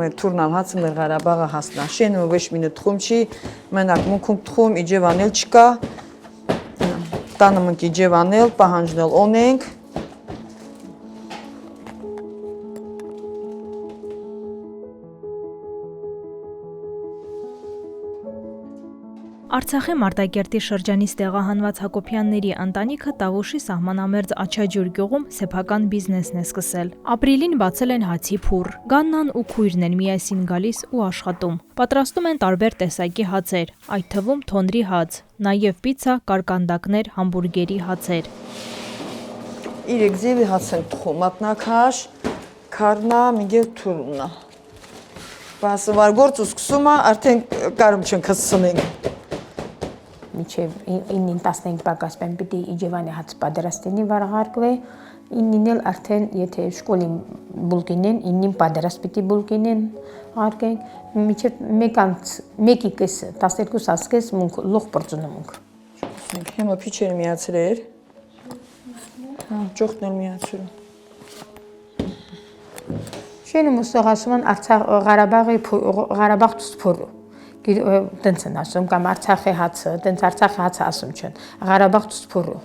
մեր թուրնամ հացը մեր Ղարաբաղը հասնա։ Շենը ոչ մի թխում չի, մենակ մունքում թխում իջևանել չկա։ Տանը մենք իջևանել, պահանջնել ունենք։ Արցախի Մարտակերտի շրջանից տեղահանված Հակոբյանների ընտանիքը Տավուշի սահմանամերձ Աչաջուր գյուղում սեփական բիզնեսն է սկսել։ Ապրիլին բացել են հացի փուռ։ Գաննան ու քույրն են միասին գալիս ու աշխատում։ Պատրաստում են տարբեր տեսակի հացեր, այդ թվում թոնրի հաց, նաև պիցցա, կարկանդակներ, համբուրգերի հացեր։ Իրեք ձևի հաց են թխում, մատնաքաշ, քարնա, միգել թուրնա։ Բասը վար գործ ու սկսում է, արդեն կարում չեն կսցնենք։ Մինչև 9-15 պակասպեն պիտի իջևանի հաց պատրաստենի վարահարկվե, 9-ին էլ արդեն եթե շկոլի բուլկինեն, 9-ին պատրաստ պիտի բուլկինեն հարկենք, մինչև 1-12 ասկես մունք լող պրծունում ենք։ Հիմա փիչերը միացրեր, ճոխտն էլ միացրում։ Շենում ուստղասում են Ղարաբաղ թուսփորու։ Տենց են ասում, կամ Արցախի հացը, տենց Արցախի հացը ասում չեն, Ղարաբաղ թուսփորու։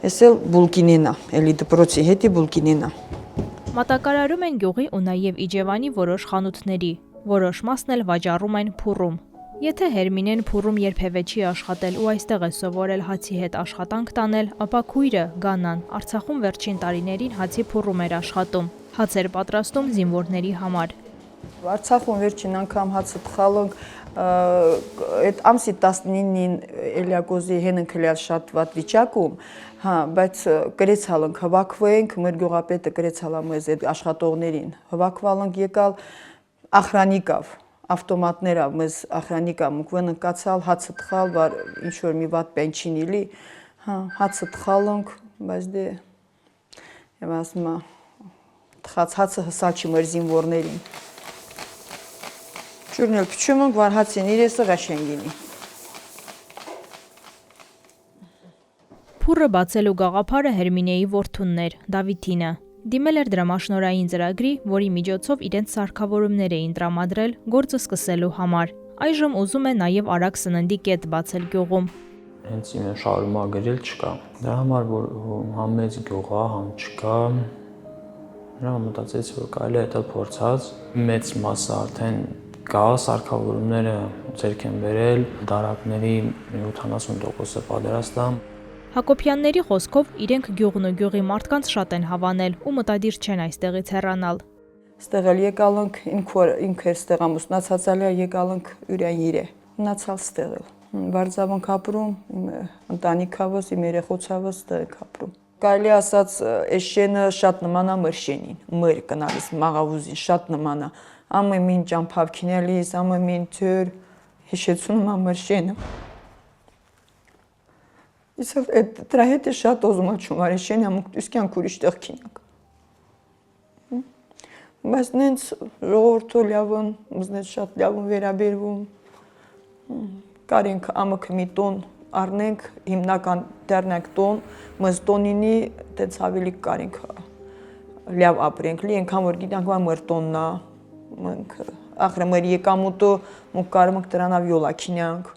Ես էլ բուլկինենա, էլի դպրոցի հետի բուլկինենա։ Մատակարարում են գյուղի ու նաև Իջևանի որոշ խանութների, որոշ մասն էլ վաճառում են փուռում։ Եթե Հերմինեն փուռում երբևէ չի աշխատել ու այստեղ է սովորել հացի հետ աշխատանք տանել, ապա քույրը Գաննան Արցախում վերջին տարիներին հացի փուռում էր աշխատում։ Հաց էր պատրաստում զինվորների համար։ Արցախում վերջին անգամ հացը թխալոնք, այդ ամսի 19-ին Էլիակոզի հեննքլյալ շատ վատ վիճակում, բայց կրեցալոնք հվակվենք, մեր գյուղապետը կրեցալա մեզ այդ աշխատողներին, հվակվալոնք եկալ ախրանիկավ, ավտոմատներա մեզ ախրանիկա մուկվեն ընկացալ, հացը թխալ, վար ինչ-որ մի վատ պեն չինիլի, հացը թխալոնք, բայց դե, եմ ասում թխած հացը հսալ չի մեր զինվորներին։ Ջուրն էլ փչում ենք, վար հացին իրեսը ղաշենգինի։ Փուռը բացելու գաղափարը Հերմինեի որդունն էր, Դավիթինը։ Դիմել էր դրամաշնորհային ծրագրի, որի միջոցով իրենց սարքավորումներ էին տրամադրել գործը սկսելու համար։ Այժմ ուզում է նաև արագ սննդի կետ բացել գյուղում։ Հենց իմեն շարումա գրել չկա։ Դրա համար որ համ մեծ գյուղ է, համ չկա։ Դրա մտածեցի որ կարելի է դա փորձած, մեծ մասը արդեն կա, սարքավորումները ձեռք են բերել, դարակների 70%-ը պատրաստ է։ Հակոբյանների խոսքով իրենք գյուղն ու գյուղի մարդկանց շատ են հավանել ու մտադիր չեն այստեղից հեռանալ։ Ստեղ էլ եկալոնք, ինքը ստեղ ամուսնացածալիա եկալոնք յուրյան իրե, մնացալ ստեղ էլ։ Վարձավանք ապրում, իմ ընտանիքավս, իմ երեխոցավս ստեղ եք ապրում։ Կարելի ասած, այս շենը շատ նման է մեր շենին, մեր կնալիս մաղավուզին շատ նման է։ Ամեն մին ճամփավ քինելիս, ամեն մին թյուր հիշեցնում է մեր շենը։ Ես այդ դրա հետ է շատ օզում աչում արի շենը, ամուք իսկյան ուրիշ տեղ քինակ։ Բայց նենց ժողովրդը լավն, մզնեց շատ լավն վերաբերվում։ Կարենք ամոք մի տոն առնենք, հիմնական դեռնենք տոն, մեզ տոնինի տենց ավելի կարենք լավ ապրենք, լի ենքան որ գիտանք վա մեր տոննա, մենք ախրը մեր եկամուտը մուկ կարմք դրանավ յոլա քինյանք։